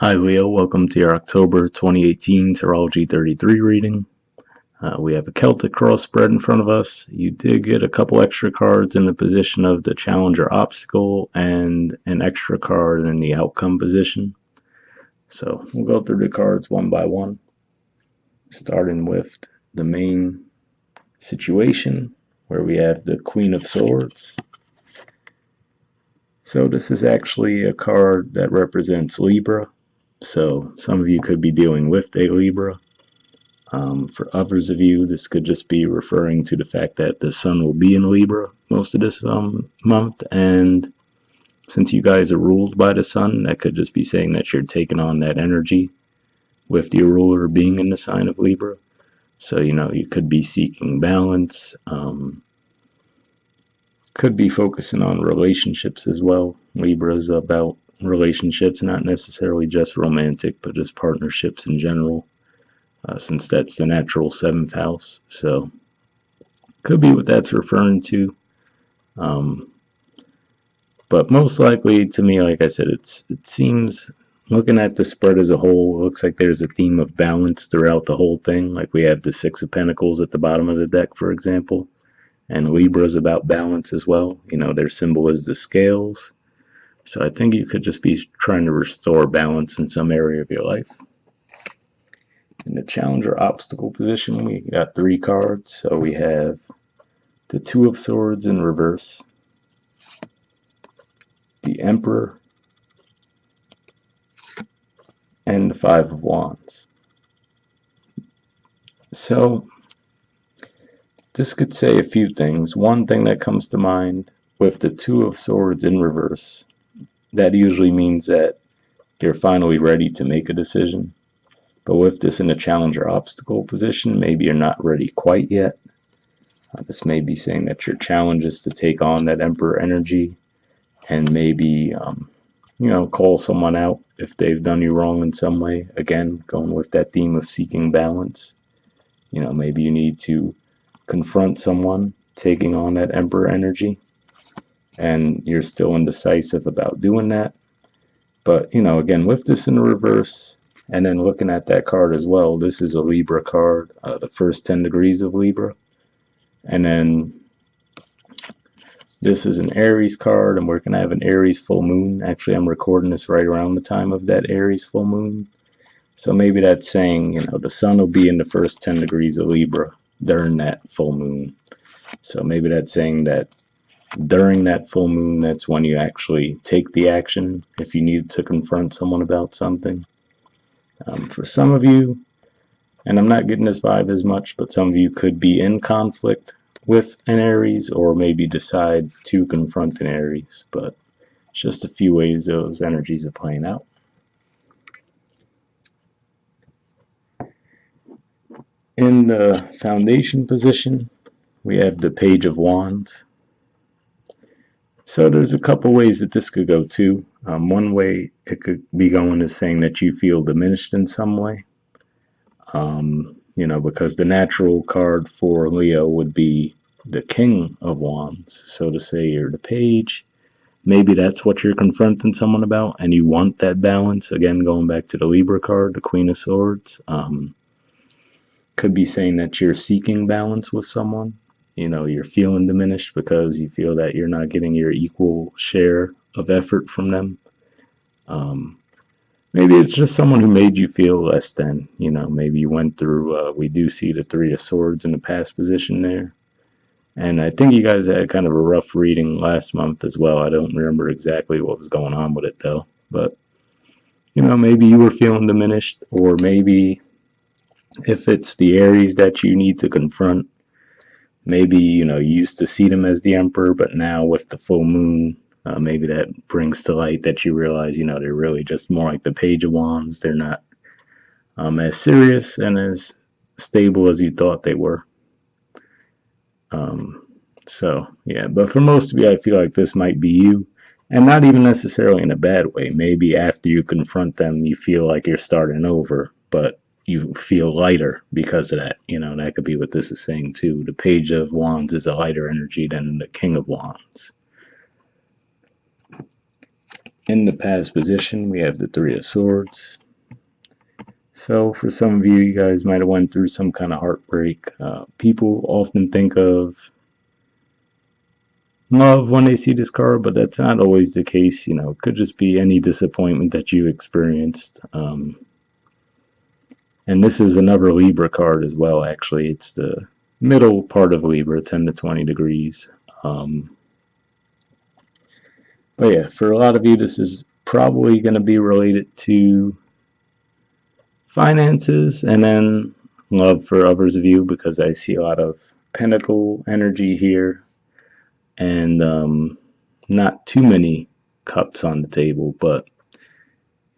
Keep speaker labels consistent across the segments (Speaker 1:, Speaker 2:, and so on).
Speaker 1: Hi Leo, welcome to your October 2018 Tarology 33 reading. We have a Celtic cross spread in front of us. You did get a couple extra cards in the position of the challenger obstacle and an extra card in the outcome position. So we'll go through the cards one by one, starting with the main situation where we have the Queen of Swords. So this is actually a card that represents Libra. So some of you could be dealing with a Libra. For others of you, this could just be referring to the fact that the sun will be in Libra most of this month, and since you guys are ruled by the sun, that could just be saying that you're taking on that energy with your ruler being in the sign of Libra. So, you could be seeking balance, could be focusing on relationships as well. Libra is about relationships, not necessarily just romantic, but just partnerships in general. Since that's the natural 7th house. So could be what that's referring to. But most likely to me, like I said, it seems, looking at the spread as a whole, it looks like there's a theme of balance throughout the whole thing. Like we have the 6 of Pentacles at the bottom of the deck, for example. And Libra is about balance as well. Their symbol is the scales. So I think you could just be trying to restore balance in some area of your life. In the challenger obstacle position, we got 3 cards. So we have the 2 of Swords in reverse, the Emperor, and the 5 of Wands. So this could say a few things. One thing that comes to mind with the 2 of Swords in reverse, that usually means that you're finally ready to make a decision. But with this in the challenger obstacle position, maybe you're not ready quite yet. This may be saying that your challenge is to take on that Emperor energy and maybe, call someone out if they've done you wrong in some way. Again, going with that theme of seeking balance. Maybe you need to confront someone taking on that Emperor energy and you're still indecisive about doing that. But, again, with this in reverse, and then looking at that card as well, this is a Libra card, the first 10 degrees of Libra. And then this is an Aries card, and we're going to have an Aries full moon. Actually, I'm recording this right around the time of that Aries full moon. So maybe that's saying, the sun will be in the first 10 degrees of Libra during that full moon. So maybe that's saying that during that full moon, that's when you actually take the action if you need to confront someone about something. For some of you, and I'm not getting this vibe as much, but some of you could be in conflict with an Aries or maybe decide to confront an Aries, but it's just a few ways those energies are playing out. In the foundation position, we have the Page of Wands. So there's a couple ways that this could go too. One way it could be going is saying that you feel diminished in some way. Because the natural card for Leo would be the King of Wands. So to say you're the Page, maybe that's what you're confronting someone about and you want that balance. Again, going back to the Libra card, the Queen of Swords. Could be saying that you're seeking balance with someone. You're feeling diminished because you feel that you're not getting your equal share of effort from them. Maybe it's just someone who made you feel less than. Maybe you went through, we do see the 3 of Swords in the past position there. And I think you guys had kind of a rough reading last month as well. I don't remember exactly what was going on with it though. But, maybe you were feeling diminished, or maybe if it's the Aries that you need to confront, maybe, you used to see them as the Emperor, but now with the full moon, maybe that brings to light that you realize, they're really just more like the Page of Wands. They're not as serious and as stable as you thought they were. So, yeah, but for most of you, I feel like this might be you, and not even necessarily in a bad way. Maybe after you confront them, you feel like you're starting over, but you feel lighter because of that. That could be what this is saying too. The Page of Wands is a lighter energy than the King of Wands. In the past position, we have the Three of Swords. So for some of you, you guys might have went through some kind of heartbreak. People often think of love when they see this card, but that's not always the case. You know, it could just be any disappointment that you experienced. And this is another Libra card as well, actually. It's the middle part of Libra, 10 to 20 degrees. But yeah, for a lot of you, this is probably going to be related to finances, and then love for others of you, because I see a lot of pentacle energy here, and not too many cups on the table, but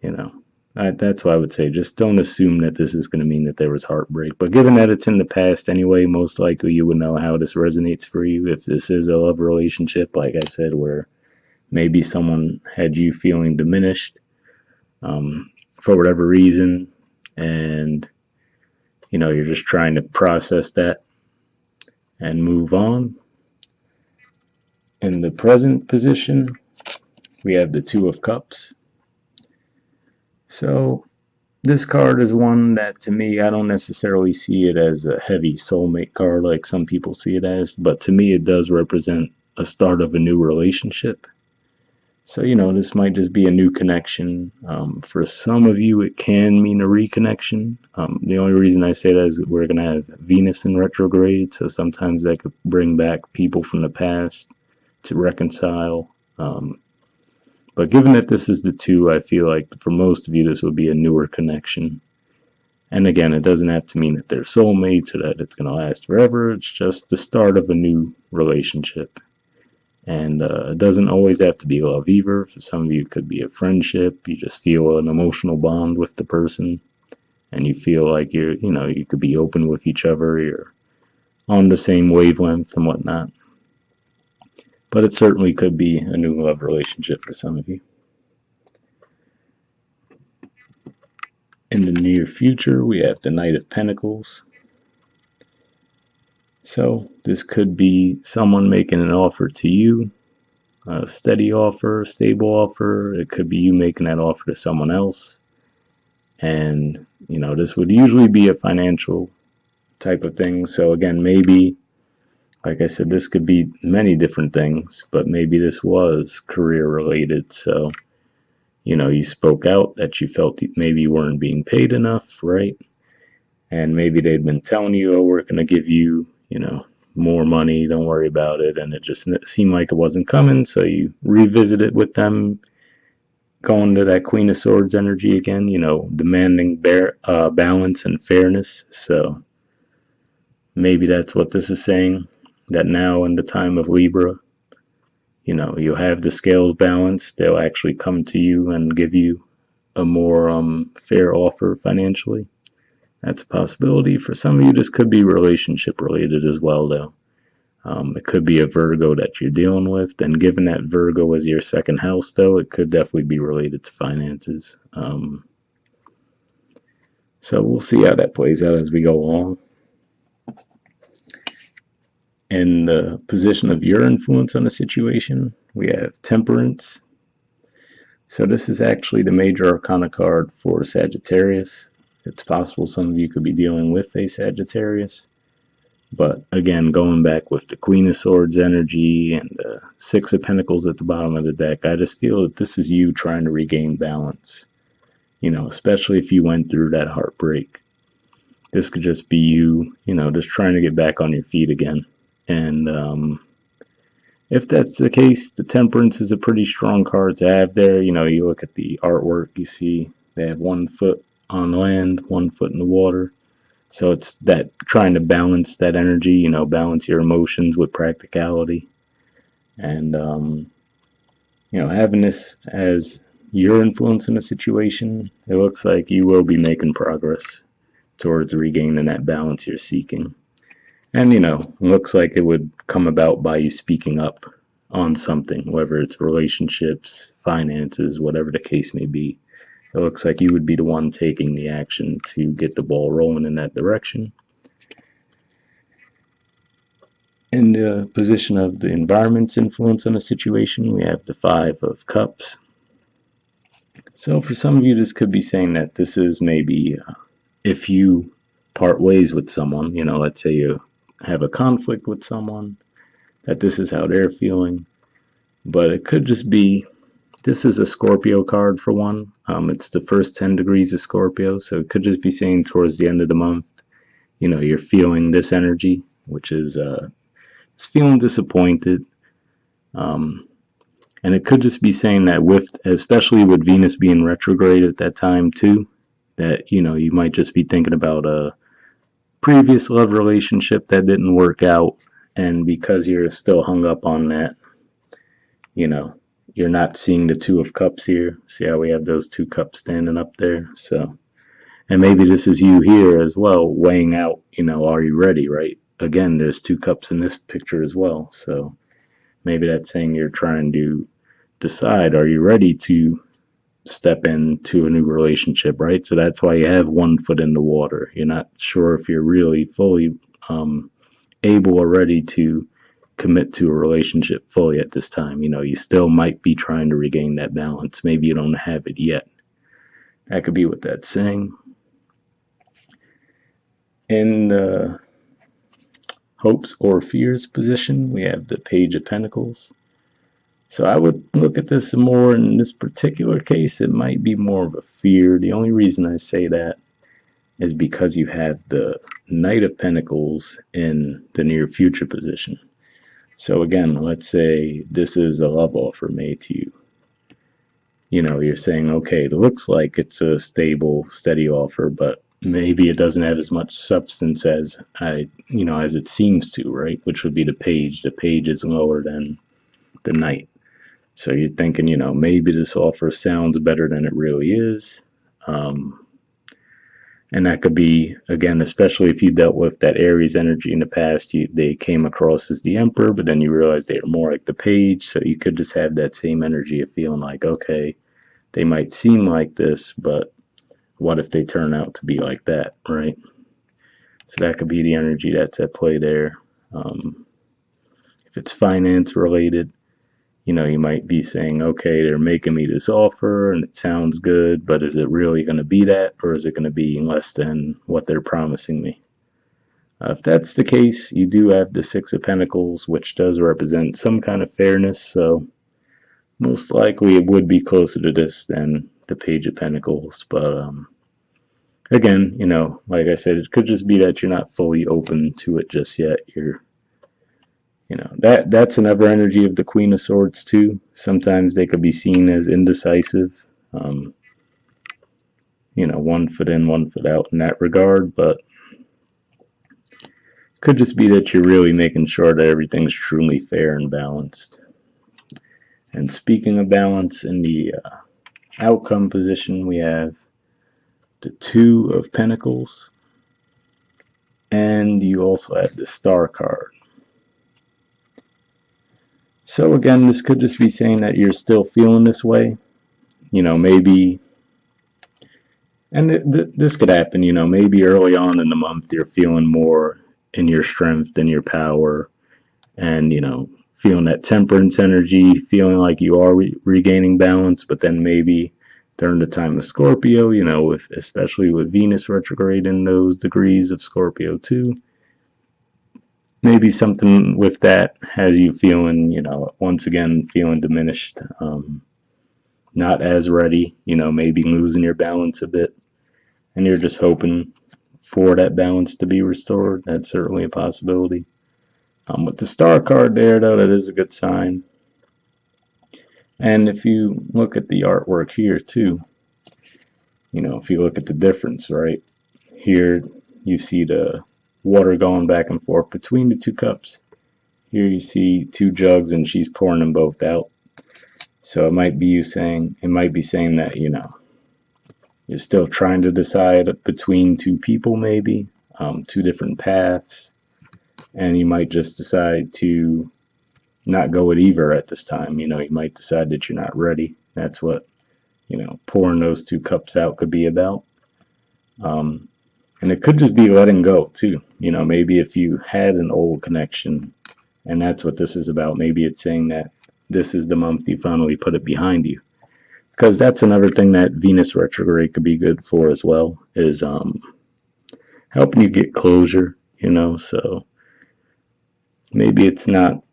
Speaker 1: you know, that's why I would say just don't assume that this is going to mean that there was heartbreak. But given that it's in the past anyway, most likely you would know how this resonates for you. If this is a love relationship, like I said, where maybe someone had you feeling diminished for whatever reason, and you know, you're just trying to process that and move on. In the present position, we have the Two of Cups. So this card is one that, to me, I don't necessarily see it as a heavy soulmate card like some people see it as, but to me it does represent a start of a new relationship. So, you know, this might just be a new connection. For some of you, it can mean a reconnection. The only reason I say that is that we're going to have Venus in retrograde, so sometimes that could bring back people from the past to reconcile. But given that this is the two, I feel like for most of you, this would be a newer connection. And again, it doesn't have to mean that they're soulmates or that it's going to last forever. It's just the start of a new relationship. And it doesn't always have to be love either. For some of you, it could be a friendship. You just feel an emotional bond with the person, and you feel like you could be open with each other. You're on the same wavelength and whatnot. But it certainly could be a new love relationship for some of you. In the near future, we have the Knight of Pentacles. So this could be someone making an offer to you, a steady offer, stable offer. It could be you making that offer to someone else. And, you know, this would usually be a financial type of thing. So again, maybe, like I said, this could be many different things, but maybe this was career related. So, you know, you spoke out that you felt maybe you weren't being paid enough, right? And maybe they'd been telling you, oh, we're going to give you, you know, more money, don't worry about it. And it just seemed like it wasn't coming. So you revisit it with them, going to that Queen of Swords energy again, you know, demanding balance and fairness. So maybe that's what this is saying, that now in the time of Libra, you know, you'll have the scales balanced. They'll actually come to you and give you a more fair offer financially. That's a possibility. For some of you, this could be relationship related as well, though. It could be a Virgo that you're dealing with. And given that Virgo is your second house, though, it could definitely be related to finances. So we'll see how that plays out as we go along. In the position of your influence on the situation, we have Temperance. So this is actually the major arcana card for Sagittarius. It's possible some of you could be dealing with a Sagittarius. But again, going back with the Queen of Swords energy and the Six of Pentacles at the bottom of the deck, I just feel that this is you trying to regain balance. You know, especially if you went through that heartbreak. This could just be you, you know, just trying to get back on your feet again. And if that's the case, the Temperance is a pretty strong card to have there. You know, you look at the artwork, you see they have 1 foot on land, 1 foot in the water. So it's that trying to balance that energy, you know, balance your emotions with practicality. And, you know, having this as your influence in a situation, it looks like you will be making progress towards regaining that balance you're seeking. And, you know, it looks like it would come about by you speaking up on something, whether it's relationships, finances, whatever the case may be. It looks like you would be the one taking the action to get the ball rolling in that direction. In the position of the environment's influence on a situation, we have the Five of Cups. So for some of you, this could be saying that this is maybe if you part ways with someone, let's say you have a conflict with someone, that this is how they're feeling. But it could just be, this is a Scorpio card for one. It's the first 10 degrees of Scorpio, so it could just be saying towards the end of the month, you're feeling this energy, which is it's feeling disappointed. And it could just be saying that especially with Venus being retrograde at that time too, that, you might just be thinking about a previous love relationship that didn't work out. And because you're still hung up on that, you're not seeing the Two of Cups here. See how we have those two cups standing up there? So, and maybe this is you here as well, weighing out, are you ready, right? Again, there's two cups in this picture as well. So maybe that's saying you're trying to decide, are you ready to step into a new relationship, right? So that's why you have one foot in the water. You're not sure if you're really fully able or ready to commit to a relationship fully at this time. You still might be trying to regain that balance. Maybe you don't have it yet. That could be what that's saying. In the hopes or fears position, we have the Page of Pentacles. So I would look at this more. In this particular case, it might be more of a fear. The only reason I say that is because you have the Knight of Pentacles in the near future position. So again, let's say this is a love offer made to you. You're saying, okay, it looks like it's a stable, steady offer, but maybe it doesn't have as much substance as as it seems to, right? Which would be the Page. The Page is lower than the Knight. So you're thinking, maybe this offer sounds better than it really is. And that could be, again, especially if you dealt with that Aries energy in the past, they came across as the Emperor, but then you realize they are more like the Page. So you could just have that same energy of feeling like, okay, they might seem like this, but what if they turn out to be like that, right? So that could be the energy that's at play there. If it's finance related, you might be saying, okay, they're making me this offer and it sounds good, but is it really going to be that, or is it going to be less than what they're promising me? If that's the case, you do have the Six of Pentacles, which does represent some kind of fairness, so most likely it would be closer to this than the Page of Pentacles. But again, like I said, it could just be that you're not fully open to it just yet. That's another energy of the Queen of Swords too. Sometimes they could be seen as indecisive. One foot in, one foot out in that regard, but it could just be that you're really making sure that everything's truly fair and balanced. And speaking of balance, in the outcome position, we have the Two of Pentacles, and you also have the Star card. So again, this could just be saying that you're still feeling this way. Maybe, and this could happen, maybe early on in the month you're feeling more in your strength and your power, and, feeling that temperance energy, feeling like you are regaining balance, but then maybe during the time of Scorpio, especially with Venus retrograde in those degrees of Scorpio too, maybe something with that has you feeling, once again, feeling diminished, not as ready, maybe losing your balance a bit, and you're just hoping for that balance to be restored. That's certainly a possibility. With the Star card there, though, that is a good sign. And if you look at the artwork here, too, if you look at the difference, right? Here you see the water going back and forth between the two cups. Here you see two jugs and she's pouring them both out. So it might be saying that, you're still trying to decide between two people, maybe, two different paths, and you might just decide to not go with either at this time. You might decide that you're not ready. That's what, pouring those two cups out could be about. And it could just be letting go too. Maybe if you had an old connection, and that's what this is about, maybe it's saying that this is the month you finally put it behind you. because that's another thing that Venus retrograde could be good for as well, is helping you get closure, so maybe it's not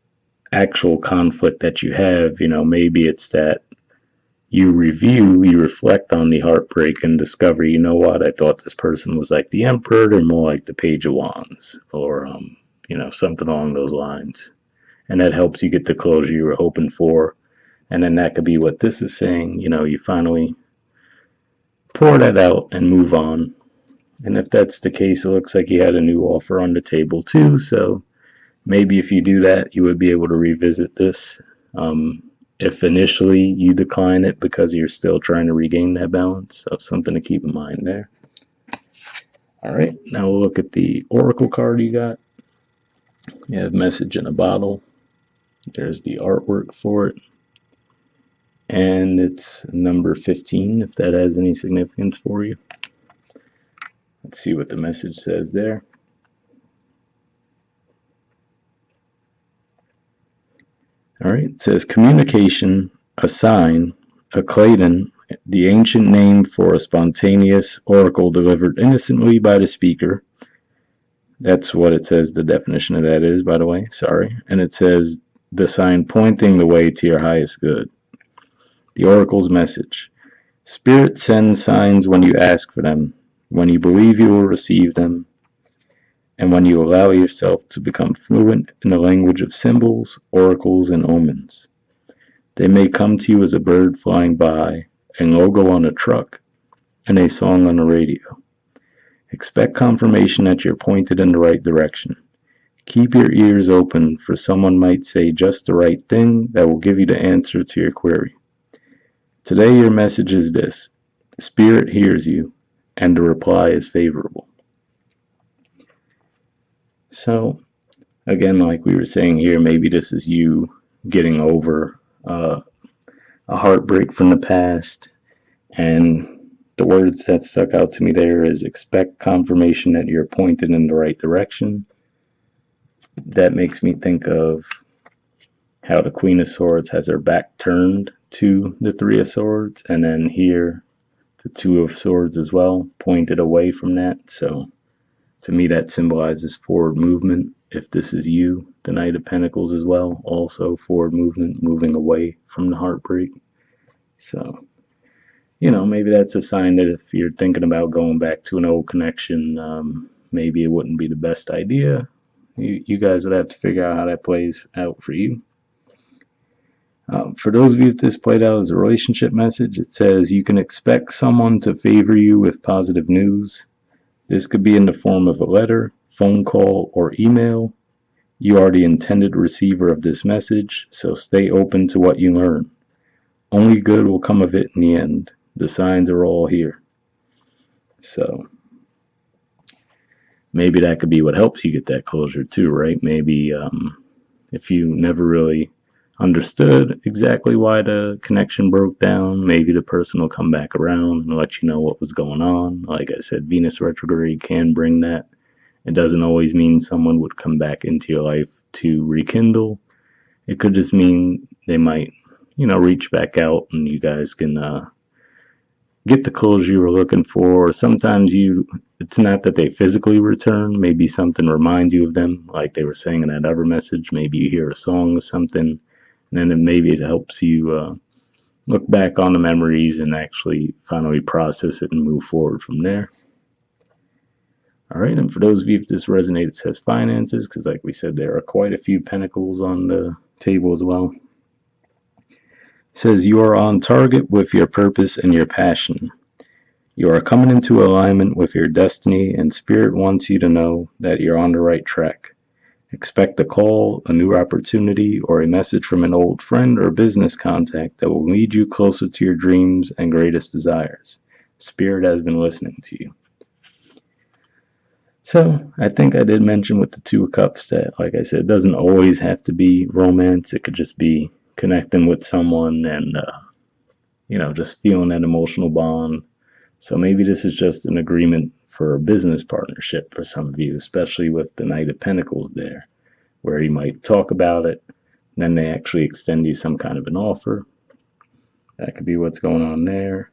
Speaker 1: actual conflict that you have, maybe it's that you reflect on the heartbreak and discover, what, I thought this person was like the Emperor, they're more like the Page of Wands, or, something along those lines. And that helps you get the closure you were hoping for. And then that could be what this is saying, you finally pour that out and move on. And if that's the case, it looks like you had a new offer on the table too. So maybe if you do that, you would be able to revisit this. If initially you decline it because you're still trying to regain that balance, so something to keep in mind there. All right, now we'll look at the Oracle card you got. You have Message in a Bottle. There's the artwork for it. And it's number 15, if that has any significance for you. Let's see what the message says there. All right, it says communication, a sign, a Clayton, the ancient name for a spontaneous oracle delivered innocently by the speaker. That's what it says, the definition of that is, by the way, sorry. And it says the sign pointing the way to your highest good. The oracle's message. Spirit sends signs when you ask for them, when you believe you will receive them, and when you allow yourself to become fluent in the language of symbols, oracles, and omens. They may come to you as a bird flying by, a logo on a truck, and a song on the radio. Expect confirmation that you're pointed in the right direction. Keep your ears open, for someone might say just the right thing that will give you the answer to your query. Today your message is this: Spirit hears you, and the reply is favorable. So, again, like we were saying here, maybe this is you getting over a heartbreak from the past, and the words that stuck out to me there is expect confirmation that you're pointed in the right direction. That makes me think of how the Queen of Swords has her back turned to the Three of Swords, and then here the Two of Swords as well, pointed away from that. So to me that symbolizes forward movement. If this is you, the Knight of Pentacles as well, also forward movement, moving away from the heartbreak. So, maybe that's a sign that if you're thinking about going back to an old connection, maybe it wouldn't be the best idea. You guys would have to figure out how that plays out for you. For those of you that this played out as a relationship message, it says you can expect someone to favor you with positive news. This could be in the form of a letter, phone call, or email. You are the intended receiver of this message, so stay open to what you learn. Only good will come of it in the end. The signs are all here. So maybe that could be what helps you get that closure too, right? Maybe if you never really understood exactly why the connection broke down, maybe the person will come back around and let you know what was going on. Like I said, Venus retrograde can bring that. It doesn't always mean someone would come back into your life to rekindle. It could just mean they might, reach back out and you guys can get the closure you were looking for. Or sometimes it's not that they physically return. Maybe something reminds you of them, like they were saying in that other message. Maybe you hear a song or something, and then maybe it helps you look back on the memories and actually finally process it and move forward from there. All right, and for those of you if this resonates, it says finances, because like we said, there are quite a few pentacles on the table as well. It says you are on target with your purpose and your passion. You are coming into alignment with your destiny, and Spirit wants you to know that you're on the right track. Expect a call, a new opportunity, or a message from an old friend or business contact that will lead you closer to your dreams and greatest desires. Spirit has been listening to you. So, I think I did mention with the Two of Cups that, like I said, it doesn't always have to be romance. It could just be connecting with someone and, just feeling that emotional bond. So maybe this is just an agreement for a business partnership for some of you, especially with the Knight of Pentacles there, where you might talk about it, then they actually extend you some kind of an offer. That could be what's going on there.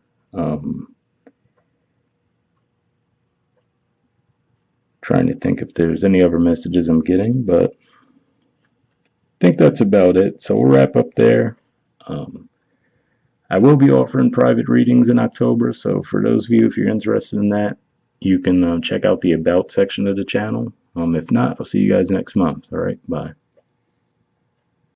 Speaker 1: Trying to think if there's any other messages I'm getting, but I think that's about it. So we'll wrap up there. I will be offering private readings in October, so for those of you, if you're interested in that, you can check out the About section of the channel. If not, I'll see you guys next month. All right, bye.